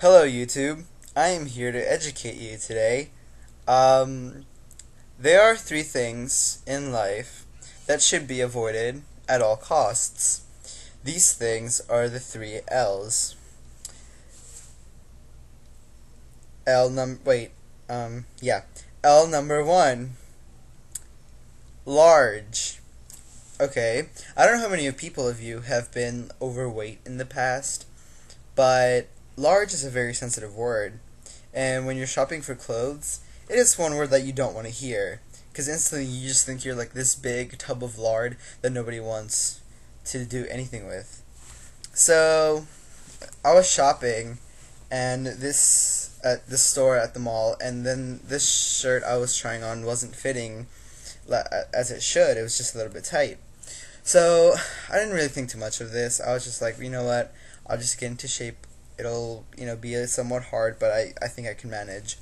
Hello, YouTube. I am here to educate you today. Um, there are three things in life that should be avoided at all costs. These things are the three L's. Yeah. L number one, large. Okay, I don't know how many people of you have been overweight in the past, but large is a very sensitive word. And when you're shopping for clothes, it is one word that you don't want to hear. Because instantly you just think you're like this big tub of lard that nobody wants to do anything with. So, I was shopping and this at this store at the mall, and then this shirt I was trying on wasn't fitting as it should. It was just a little bit tight. So, I didn't really think too much of this. I was just like, you know what? I'll just get into shape. It'll, be somewhat hard, but I think I can manage.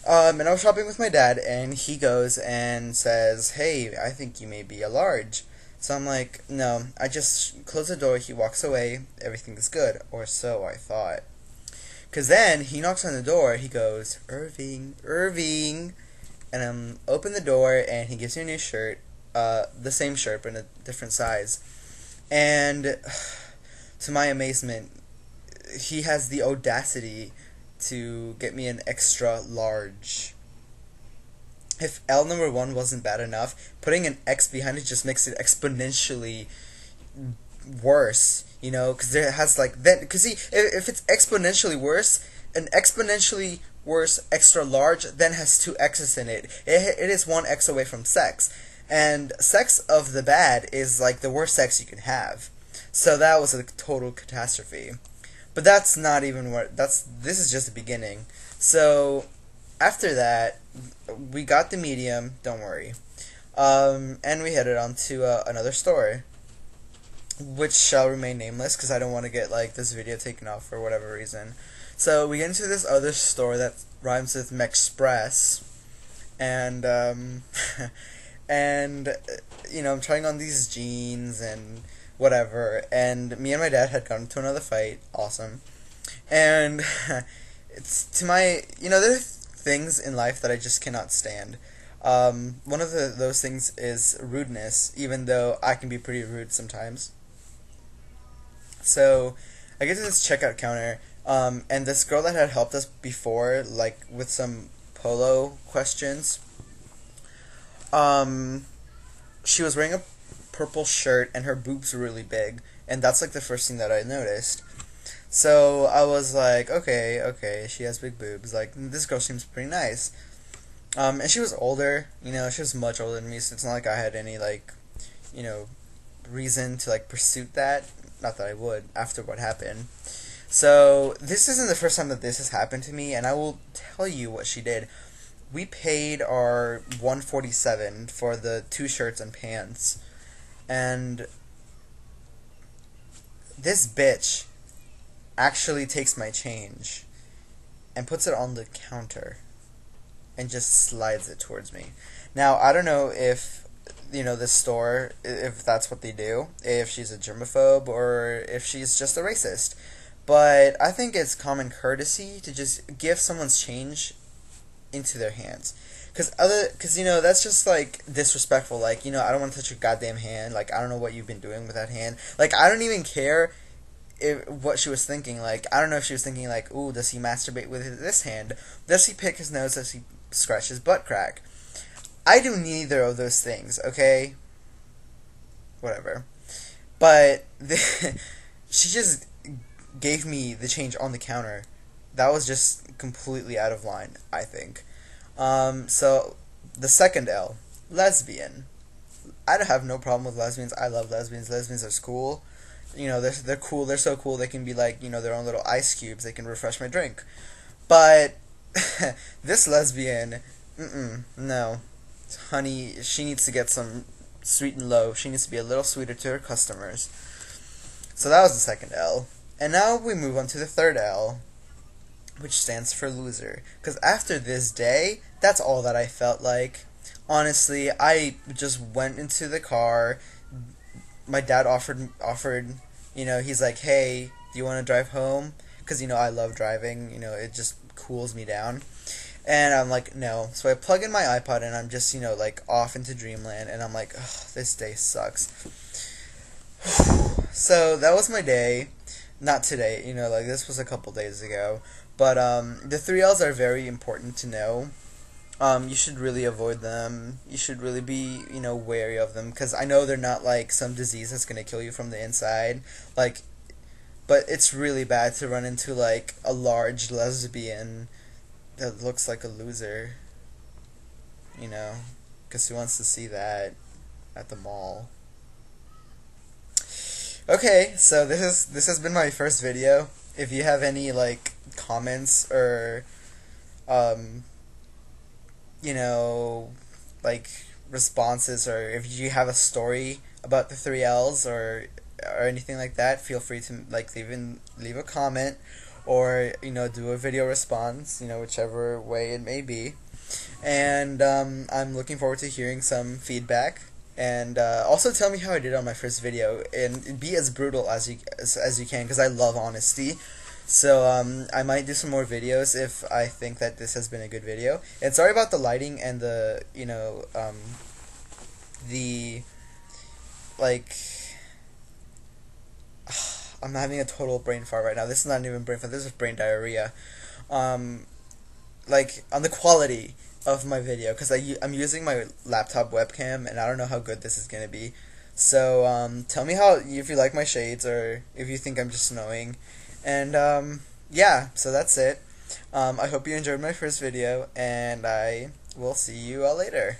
And I was shopping with my dad, and he goes and says, "Hey, I think you may be a large." So I'm like, "No." I just close the door, he walks away, everything is good. Or so I thought. Because then he knocks on the door, he goes, "Irving, Irving." And open the door, and he gives me a new shirt, the same shirt, but in a different size. And to my amazement, he has the audacity to get me an extra large. If L number one wasn't bad enough, putting an X behind it just makes it exponentially worse. Because there has because see, if it's exponentially worse, an exponentially worse extra large then has two X's in it. It is one X away from sex, and sex of the bad is like the worst sex you can have. So that was a total catastrophe. But that's not even what this is just the beginning. So after that, we got the medium, don't worry. And we headed on to another store, which shall remain nameless because I don't want to get this video taken off for whatever reason. So we get into this other store that rhymes with Mexpress, and and I'm trying on these jeans and whatever, and me and my dad had gotten into another fight. Awesome. And it's to my there are things in life that I just cannot stand. One of those things is rudeness, even though I can be pretty rude sometimes. So I get to this checkout counter, and this girl that had helped us before, with some polo questions, she was wearing a purple shirt and her boobs were really big, and that's the first thing that I noticed. So I was like, okay, she has big boobs. This girl seems pretty nice. And she was older, she was much older than me, so it's not like I had any reason to pursue that. Not that I would after what happened. So this isn't the first time that this has happened to me, and I will tell you what she did. We paid our $147 for the 2 shirts and pants. And this bitch actually takes my change and puts it on the counter and just slides it towards me. Now, I don't know if, this store, if that's what they do, if she's a germaphobe or if she's just a racist. But I think it's common courtesy to just give someone's change into their hands. Because that's just disrespectful. I don't want to touch your goddamn hand. I don't know what you've been doing with that hand. I don't even care what she was thinking. I don't know if she was thinking ooh, does he masturbate with this hand? Does he pick his nose? Does he scratch his butt crack? I do neither of those things. Okay, whatever. But she just gave me the change on the counter. That was just completely out of line, I think. So the second L, lesbian. I don't have no problem with lesbians. I love lesbians. Lesbians are cool. They're cool. They're so cool. They can be their own little ice cubes. They can refresh my drink. But this lesbian, no, honey, she needs to get some sweet and low. She needs to be a little sweeter to her customers. So that was the second L. And now we move on to the third L, which stands for loser. Because after this day, that's all that I felt like. Honestly, I just went into the car. My dad offered, he's like, "Hey, do you want to drive home?" because I love driving. It just cools me down. And I'm like, no. So I plug in my iPod and I'm just, like off into dreamland. And I'm like, ugh, this day sucks. So that was my day. Not today, like this was a couple days ago. But the 3Ls are very important to know. You should really avoid them. You should really be, wary of them. Because I know they're not like some disease that's going to kill you from the inside. Like, but it's really bad to run into like a large lesbian that looks like a loser, because who wants to see that at the mall? Okay, so this has been my first video. If you have any like comments or you know like responses, or if you have a story about the 3Ls or anything like that, feel free to like leave a comment, or do a video response, whichever way it may be. And I'm looking forward to hearing some feedback, and also tell me how I did on my first video, and be as brutal as you can, because I love honesty. So I might do some more videos if I think that this has been a good video. And sorry about the lighting and the the like I'm having a total brain fart right now. This is not even brain fart. This is brain diarrhea. Like on the quality of my video, because I'm using my laptop webcam and I don't know how good this is gonna be. So tell me if you like my shades, or if you think I'm just annoying. And yeah, so that's it. I hope you enjoyed my first video, and I will see you all later.